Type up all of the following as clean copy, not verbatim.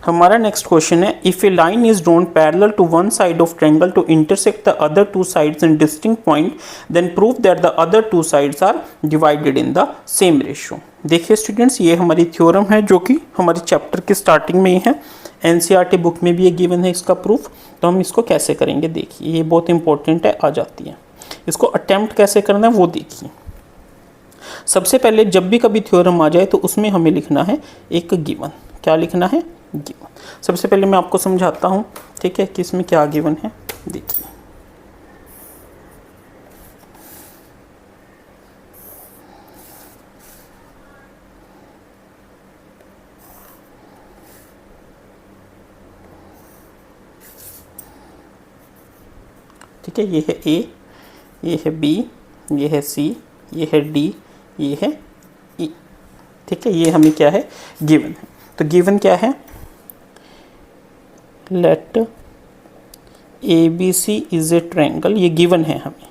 हमारा next question है, if a line is drawn parallel to one side of triangle to intersect the other two sides in distinct point, then prove that the other two sides are divided in the same ratio. देखिए students, ये हमारी theorem है जो कि हमारे chapter के starting में ही है, एनसीईआरटी बुक में भी ये गिवन है इसका प्रूफ। तो हम इसको कैसे करेंगे, देखिए ये बहुत इंपॉर्टेंट है, आ जाती है। इसको अटेम्प्ट कैसे करना है वो देखिए। सबसे पहले जब भी कभी थ्योरम आ जाए तो उसमें हमें लिखना है एक गिवन। क्या लिखना है? गिवन। सबसे पहले मैं आपको समझाता हूँ, ठीक है, कि इसमें क्या गिवन है। देखिए ठीक है, ये है ए, ये है बी, ये है सी, ये है डी, ये है ई। ठीक है, ये हमें क्या है? गिवन है। तो गिवन क्या है? Let A B C is a triangle, ये गिवन है हमें।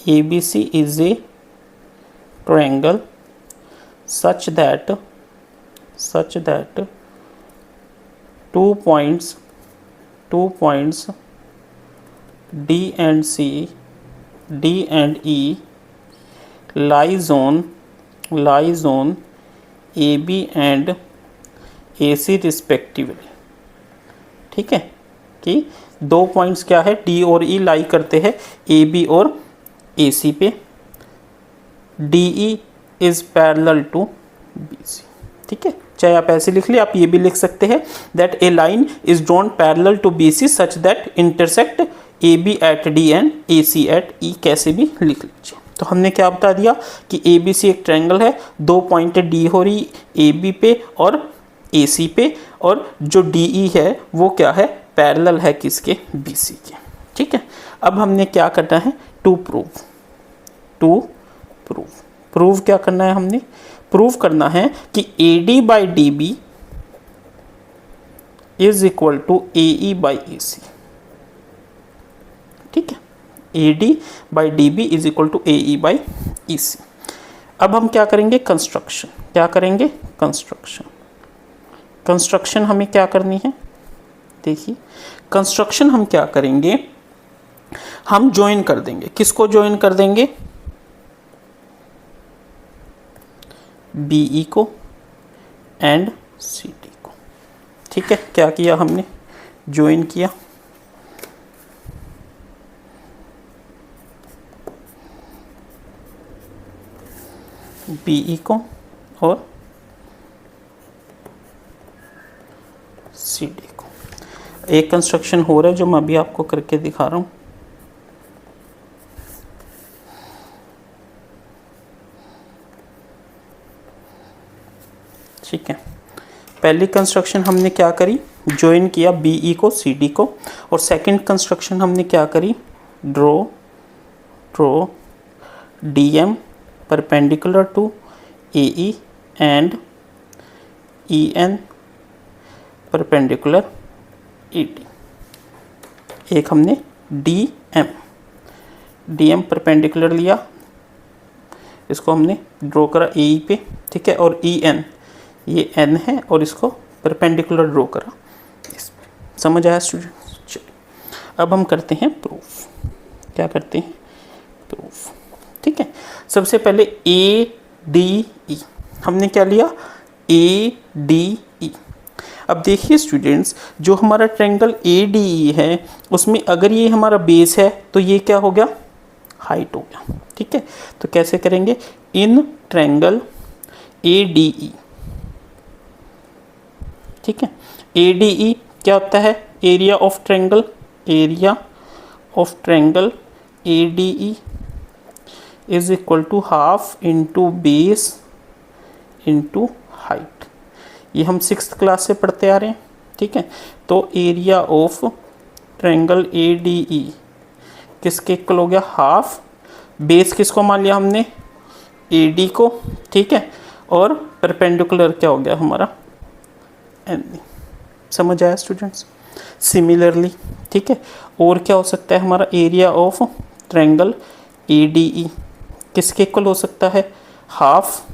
A B C is a triangle such that two points D and C, D and E lies on AB and AC respectively। ठीक है, कि दो points क्या है? D और E लाई करते हैं AB और AC पे। DE is parallel to BC। ठीक है, चाहे आप ऐसे लिख ले, आप ये भी लिख सकते हैं that a line is drawn parallel to BC such that intersect AB at D and AC at E, कैसे भी लिख लीजिए। तो हमने क्या बता दिया कि ABC एक ट्रायंगल है, दो पॉइंट D हो रही AB पे और AC पे, और जो DE है वो क्या है? पैरेलल है किसके? BC के। ठीक है, अब हमने क्या करना है? टू प्रूव क्या करना है? हमने प्रूव करना है कि AD by DB is equal to AE by AC। ठीक है, AD by DB is equal to AE by EC। अब हम क्या करेंगे? कंस्ट्रक्शन। क्या करेंगे? कंस्ट्रक्शन हमें क्या करनी है? देखिए कंस्ट्रक्शन हम क्या करेंगे? हम ज्वाइन कर देंगे। किसको ज्वाइन कर देंगे? BE को एंड CD को। ठीक है, क्या किया हमने? ज्वाइन किया। BE को और CD को। एक कंस्ट्रक्शन हो रहा है जो मैं अभी आपको करके दिखा रहा हूँ। ठीक है, पहली कंस्ट्रक्शन हमने क्या करी? ज्वाइन किया BE को CD को। और सेकंड कंस्ट्रक्शन हमने क्या करी? Draw DM perpendicular to AE and EN perpendicular ED। एक हमने DM परपेंडिकुलर लिया, इसको हमने ड्रॉ करा AE पे। ठीक है, और EN ये N है और इसको परपेंडिकुलर ड्रॉ करा इस पे। समझ आया स्टूडेंट? चलिए अब हम करते हैं प्रूफ। क्या करते हैं? प्रूफ। ठीक है, सबसे पहले ADE हमने क्या लिया? ADE। अब देखिए स्टूडेंट्स, जो हमारा ट्रायंगल ADE है उसमें अगर ये हमारा बेस है तो ये क्या हो गया? हाइट हो गया। ठीक है, तो कैसे करेंगे? In triangle ADE। ठीक है, ADE क्या होता है? Area of triangle. ADE is equal to half into base into height. ये हम 6th क्लास से पढ़ते आ रहे हैं। ठीक है, तो एरिया ऑफ ट्रायंगल ADE किसके इक्वल हो गया? हाफ। बेस किसको मान लिया हमने? AD को। ठीक है, और परपेंडिकुलर क्या हो गया हमारा? NE। समझ आया स्टूडेंट्स? सिमिलरली, ठीक है, और क्या हो सकता है हमारा? एरिया ऑफ ट्रायंगल ADE किसके इक्वल हो सकता है? Half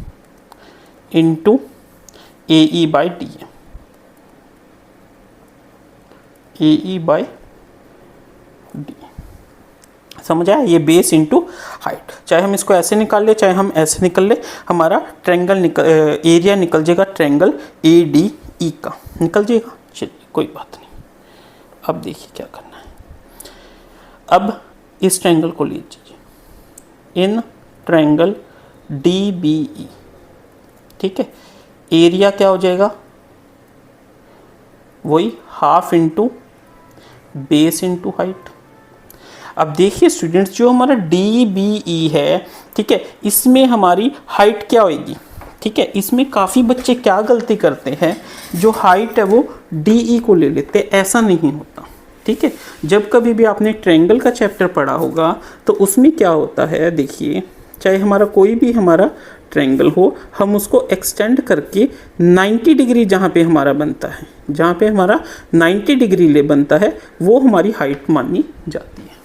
into AE by DM। AE by D। समझ आया? ये बेस इंटू हाइट, चाहे हम इसको ऐसे निकाल ले चाहे हम ऐसे निकल ले, हमारा ट्रायंगल एरिया निकल जाएगा ट्रायंगल ADE का निकल जाएगा। चलिए कोई बात नहीं। अब देखिए क्या करना है। अब इस ट्रायंगल को लीजिए, इन ट्रायंगल DBE, ठीक है, एरिया क्या हो जाएगा, वही half into base into height. अब देखिए स्टूडेंट्स, जो हमारा DBE है, ठीक है, इसमें हमारी हाइट क्या होगी, ठीक है। इसमें काफ़ी बच्चे क्या गलती करते हैं, जो हाइट है वो DE को ले लेते हैं, ऐसा नहीं होता, ठीक है। जब कभी भी आपने ट्रायंगल का चैप्टर पढ़ा होगा तो उसमें क्या होता है, देखिए, चाहे हमारा कोई भी हमारा ट्रायंगल हो, हम उसको एक्सटेंड करके 90 डिग्री जहाँ पे हमारा बनता है, जहाँ पे हमारा 90 डिग्री ले बनता है, वो हमारी हाइट मानी जाती है,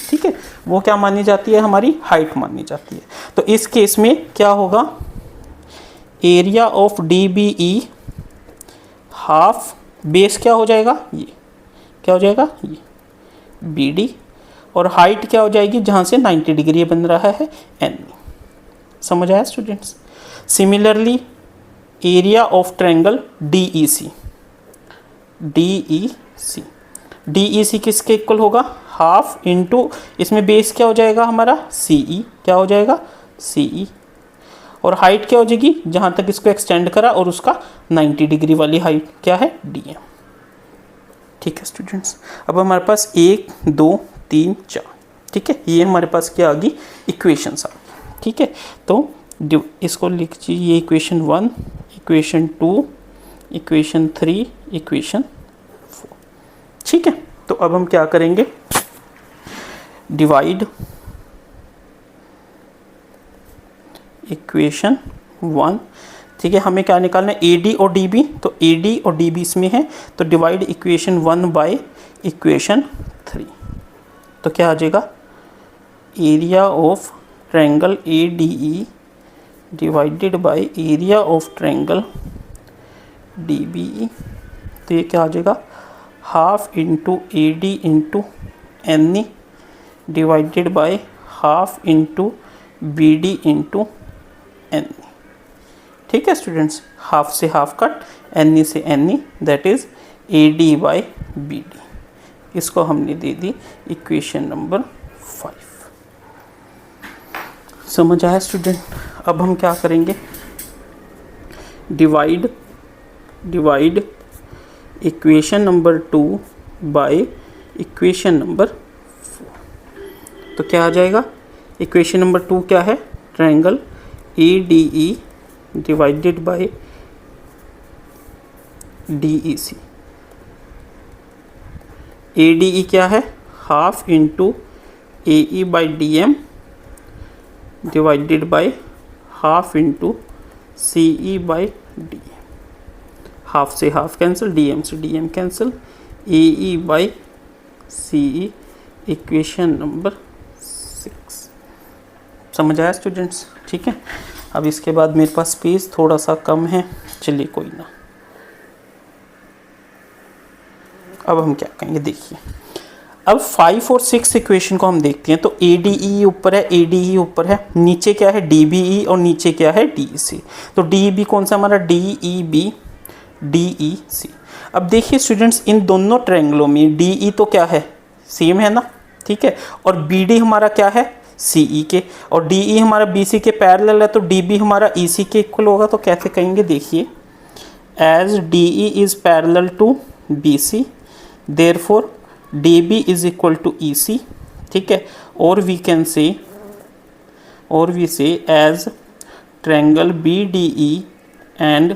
ठीक है। वो क्या मानी जाती है, हमारी हाइट मानी जाती है। तो इस केस में क्या होगा, area of DBE half base क्या हो जाएगा, ये क्या हो जाएगा, ये BD, और हाइट क्या हो जाएगी, जहाँ से 90 डिग्री बन रहा है, NE। समझ आया students? Similarly area of triangle DEC, DEC किसके इक्वल होगा, हाफ इंटू, इसमें बेस क्या हो जाएगा हमारा, CE, क्या हो जाएगा, CE, और हाइट क्या हो जाएगी, जहाँ तक इसको एक्सटेंड करा, और उसका 90 डिग्री वाली हाइट क्या है, DM। ठीक है स्टूडेंट्स, अब हमारे पास 1 2 3 4, ठीक है, ये हमारे पास क्या आ गई, इक्वेशंस आ गई, ठीक है। तो इसको लिख लीजिए, ये इक्वेशन 1, इक्वेशन 2, इक्वेशन 3, इक्वेशन 4, ठीक है। तो अब हम क्या करेंगे, डिवाइड इक्वेशन 1, ठीक है, हमें क्या निकालना है, AD और DB, तो AD और DB इसमें है, तो डिवाइड इक्वेशन 1 बाय इक्वेशन 3, तो क्या आ जाएगा, area of triangle ADE divided by area of triangle DBE, तो ये क्या आ जाएगा, half into AD into NE divided by half into BD into NE, ठीक है स्टूडेंट्स। हाफ से हाफ कट, NE से NE, that is AD by BD। इसको हमने दे दी इक्वेशन नंबर 5। समझ आया स्टूडेंट? अब हम क्या करेंगे, divide equation number 2 by equation number 4, तो क्या आ जाएगा, इक्वेशन नंबर 2 क्या है, triangle ADE divided bye DEC। ADE क्या है, half into AE by DM divided by half into CE by DM। Half से हाफ कैंसिल, DM से DM cancel, AE by CE, equation number 6। समझ आया students? ठीक है। अब इसके बाद मेरे पास स्पेस थोड़ा सा कम है, चलिए कोई ना। अब हम क्या करेंगे, देखिए, अब 5 और 6 इक्वेशन को हम देखते हैं। तो ADE ऊपर है, ADE ऊपर है, नीचे क्या है DBE, और नीचे क्या है DEC। तो DEB कौन सा हमारा, DEB, DEC। अब देखिए स्टूडेंट्स, इन दोनों ट्रायंगलों में DE तो क्या है, सेम है ना, ठीक है, और BD हमारा क्या है, CE के, और DE हमारा BC के पैरेलल है, तो DB हमारा EC के इक्वल होगा। तो कैसे कहेंगे, देखिए, as DE is parallel to BC, therefore DB is equal to EC, ठीक है, और वी कैन से, और we say as triangle BDE and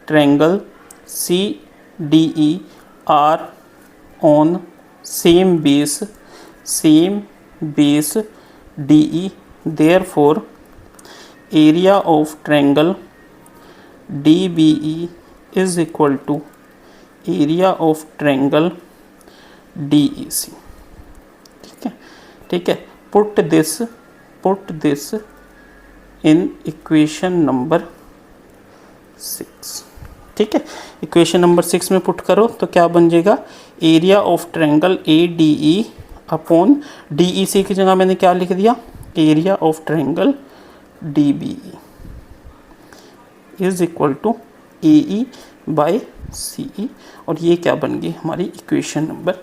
triangle CDE are on same base DE, therefore area of triangle DBE is equal to area of triangle DEC। ठीक है, put this in equation number 6। ठीक है। Equation number 6 में put करो तो क्या बन जाएगा, area of triangle A D E upon D E C की जगह मैंने क्या लिख दिया, area of triangle D B E is equal to A E by C E, और ये क्या बन गई हमारी इक्वेशन नंबर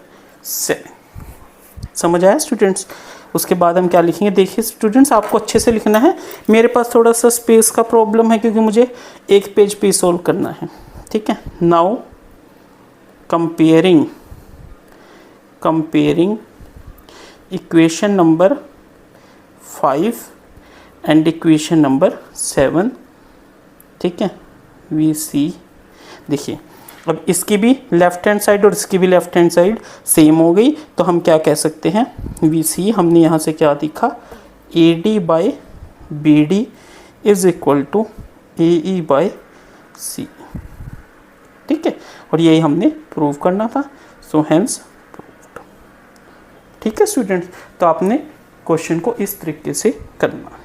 7। समझ आया स्टूडेंट्स। उसके बाद हम क्या लिखेंगे, देखिए स्टूडेंट्स आपको अच्छे से लिखना है, मेरे पास थोड़ा सा स्पेस का प्रॉब्लम है क्योंकि मुझे एक पेज पे सॉल्व करना है, ठीक है। Now comparing equation number 5 and equation number 7, ठीक है। वी सी, देखिए अब इसकी भी लेफ्ट हैंड साइड और इसकी भी लेफ्ट हैंड साइड सेम हो गई, तो हम क्या कह सकते हैं, वी सी हमने यहाँ से क्या दिखा, A D by B D is equal to A E by C, ठीक है। और यही हमने प्रूव करना था, सो हेंस प्रूव्ड, ठीक है स्टूडेंट्स। तो आपने क्वेश्चन को इस तरीके से करना।